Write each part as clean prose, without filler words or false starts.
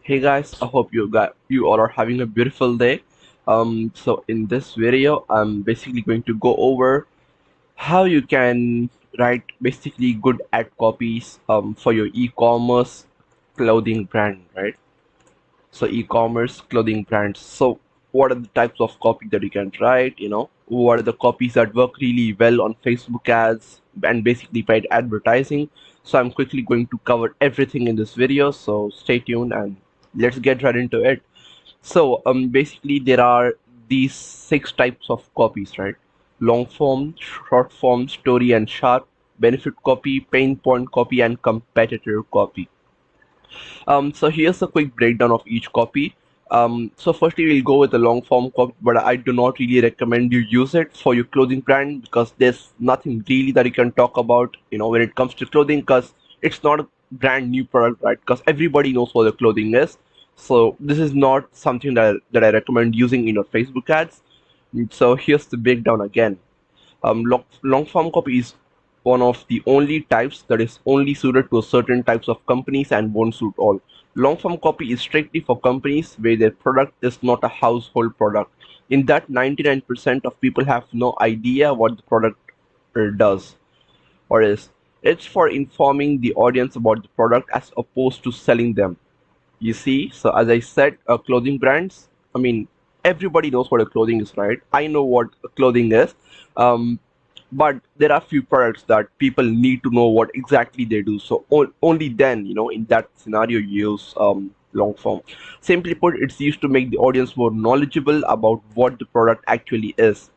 Hey guys, I hope you all are having a beautiful day. So in this video, I'm basically going to go over how you can write basically good ad copies for your e-commerce clothing brand, right? So e-commerce clothing brands. So what are the types of copy that you can write? What are the copies that work really well on Facebook ads and basically paid advertising? So I'm quickly going to cover everything in this video. So stay tuned and let's get right into it. So basically there are these six types of copies, right? Long form, short form, story and sharp, benefit copy, pain point copy, and competitor copy. So here's a quick breakdown of each copy. So firstly, we'll go with the long form copy, but I do not really recommend you use it for your clothing brand because there's nothing really that you can talk about, when it comes to clothing, because it's not a brand new product, right? Because everybody knows what the clothing is. So this is not something that I recommend using in your Facebook ads. So here's the breakdown again. Long form copy is one of the only types that is only suited to certain types of companies and won't suit all. Long form copy is strictly for companies where their product is not a household product. In that, 99% of people have no idea what the product does or is. It's for informing the audience about the product as opposed to selling them. You see, so as I said, clothing brands, I mean, everybody knows what a clothing is, right? I know what a clothing is. Um, but there are few products that people need to know what exactly they do. So only then, in that scenario, you use long form. Simply put, it's used to make the audience more knowledgeable about what the product actually is.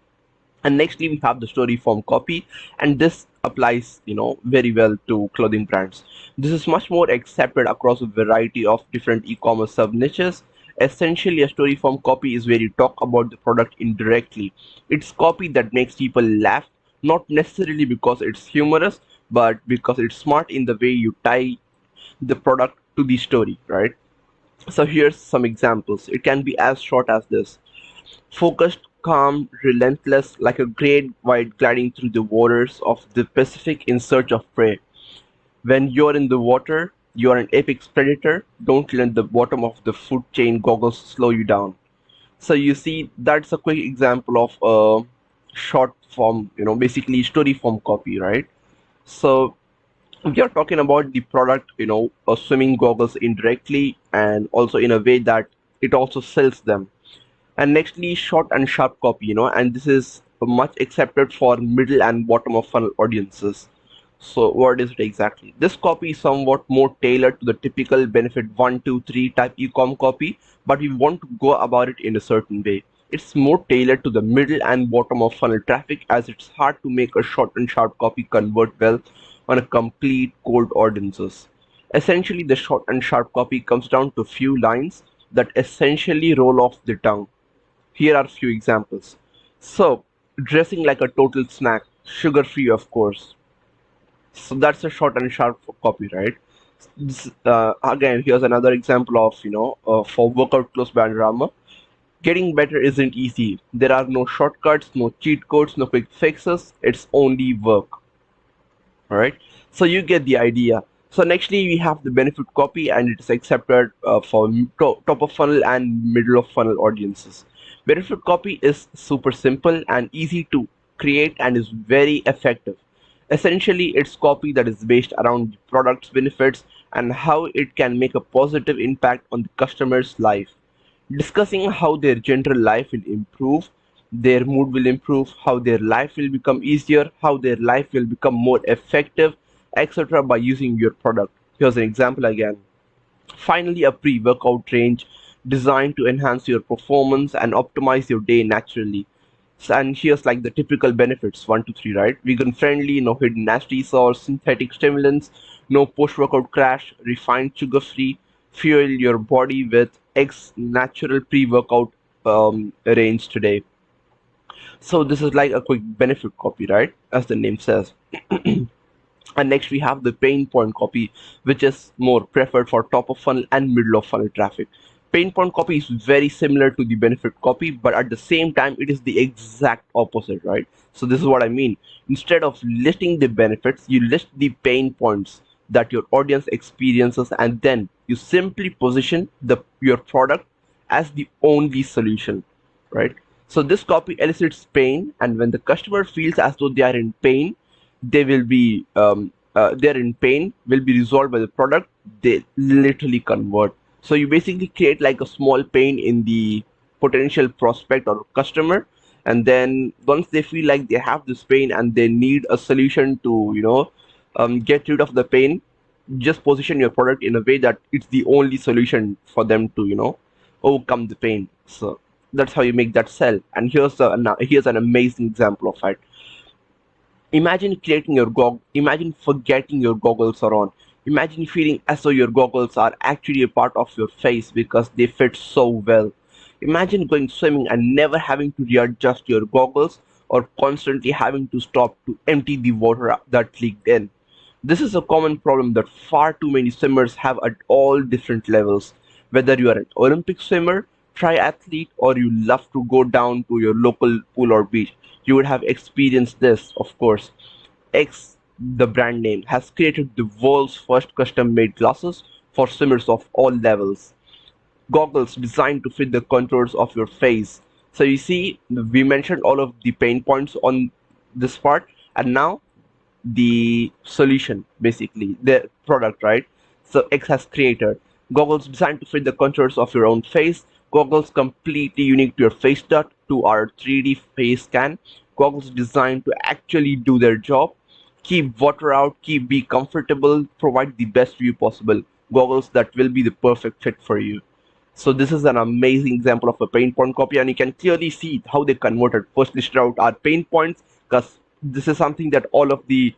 And nextly, we have the story form copy, and this applies, very well to clothing brands. This is much more accepted across a variety of different e-commerce sub niches. Essentially, a story form copy is where you talk about the product indirectly. It's copy that makes people laugh, not necessarily because it's humorous, but because it's smart in the way you tie the product to the story, right? So here's some examples. It can be as short as this: focused, calm, relentless, like a great white gliding through the waters of the Pacific in search of prey. When you're in the water, you're an apex predator. Don't let the bottom of the food chain goggles slow you down. So you see, that's a quick example of a short form, basically story form copy, right? So we are talking about the product, swimming goggles indirectly and also in a way that it also sells them. And nextly, short and sharp copy, and this is much accepted for middle and bottom of funnel audiences. So what is it exactly? This copy is somewhat more tailored to the typical benefit 1, 2, 3 type e-com copy, but we want to go about it in a certain way. It's more tailored to the middle and bottom of funnel traffic, as it's hard to make a short and sharp copy convert well on a complete cold audiences. Essentially, the short and sharp copy comes down to few lines that essentially roll off the tongue. Here are a few examples. So, dressing like a total snack, sugar free, of course. So that's a short and sharp copy, right? Again, here's another example of, for workout clothes by Under Armour. Getting better isn't easy. There are no shortcuts, no cheat codes, no quick fixes. It's only work. All right. So you get the idea. So nextly, we have the benefit copy, and it is accepted for top of funnel and middle of funnel audiences. Benefit copy is super simple and easy to create and is very effective. Essentially, it's copy that is based around the product's benefits and how it can make a positive impact on the customer's life, discussing how their general life will improve, their mood will improve, how their life will become easier, how their life will become more effective, etc. by using your product. Here's an example again. Finally, a pre workout range designed to enhance your performance and optimize your day naturally. And here's like the typical benefits 1, 2, 3, right? Vegan friendly, no hidden nasty sauce, synthetic stimulants, no post workout crash, refined sugar free, fuel your body with X natural pre workout range today. So, this is like a quick benefit copy, right? As the name says. And next we have the pain point copy, which is more preferred for top of funnel and middle of funnel traffic. Pain point copy is very similar to the benefit copy, but at the same time, it is the exact opposite, right? So this is what I mean. Instead of listing the benefits, you list the pain points. that your audience experiences, and then you simply position your product as the only solution, right? So this copy elicits pain, and when the customer feels as though they are in pain, they will be they're in pain will be resolved by the product. They literally convert. So you basically create like a small pain in the potential prospect or customer, and then once they feel like they have this pain and they need a solution to get rid of the pain, just position your product in a way that it's the only solution for them to overcome the pain. So that's how you make that sell. And here's an amazing example of it. Imagine forgetting your goggles are on. Imagine feeling as though your goggles are actually a part of your face because they fit so well. Imagine going swimming and never having to readjust your goggles, or constantly having to stop to empty the water that leaked in. This is a common problem that far too many swimmers have at all different levels. Whether you are an Olympic swimmer, triathlete, or you love to go down to your local pool or beach, you would have experienced this, of course. X, the brand name, has created the world's first custom made glasses for swimmers of all levels. Goggles designed to fit the contours of your face. So you see, we mentioned all of the pain points on this part, and now the solution, basically the product, right? So X has created goggles designed to fit the contours of your own face, goggles completely unique to your face dot to our 3D face scan, goggles designed to actually do their job, keep water out, be comfortable, provide the best view possible, goggles that will be the perfect fit for you. So this is an amazing example of a pain point copy, and you can clearly see how they converted. First listed out our pain points, because this is something that all of the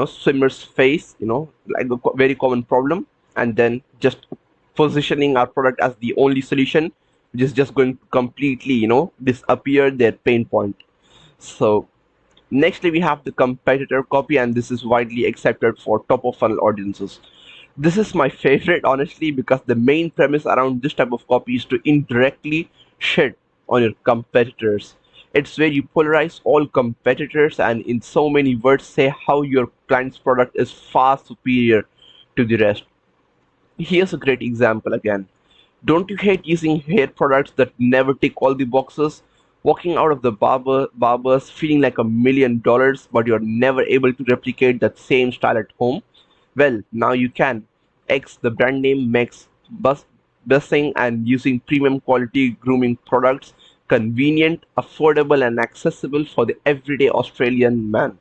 swimmers face, like a very common problem, and then just positioning our product as the only solution, which is just going to completely disappear their pain point. So nextly, we have the competitor copy, and this is widely accepted for top of funnel audiences. This is my favorite, honestly, because the main premise around this type of copy is to indirectly shit on your competitors. It's where you polarize all competitors and, in so many words, say how your client's product is far superior to the rest. Here's a great example again. Don't you hate using hair products that never tick all the boxes? Walking out of the barbers feeling like $1 million, but you're never able to replicate that same style at home? Well, now you can. X, the brand name, makes busing and using premium quality grooming products convenient, affordable, and accessible for the everyday Australian man.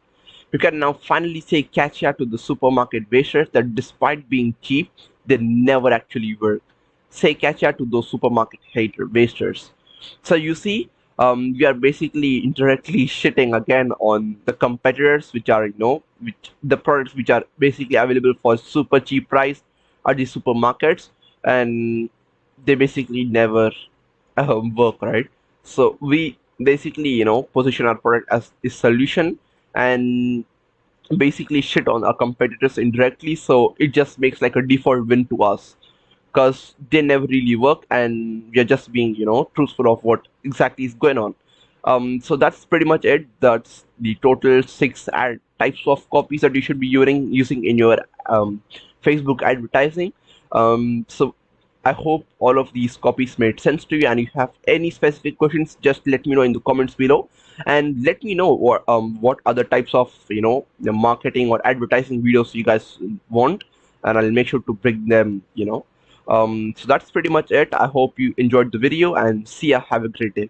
You can now finally say catcha to the supermarket wasters that despite being cheap, they never actually work. Say catcha to those supermarket hater wasters. So you see, we are basically indirectly shitting again on the competitors, which are which the products which are basically available for super cheap price at the supermarkets, and they basically never work, right? So we basically position our product as a solution, and basically shit on our competitors indirectly, so it just makes like a default win to us, because they never really work, and we are just being truthful of what exactly is going on. So that's pretty much it. That's the total six types of copies that you should be using in your Facebook advertising. So I hope all of these copies made sense to you, and if you have any specific questions, just let me know in the comments below, and let me know what other types of the marketing or advertising videos you guys want, and I'll make sure to bring them. So that's pretty much it. I hope you enjoyed the video, and see ya. Have a great day.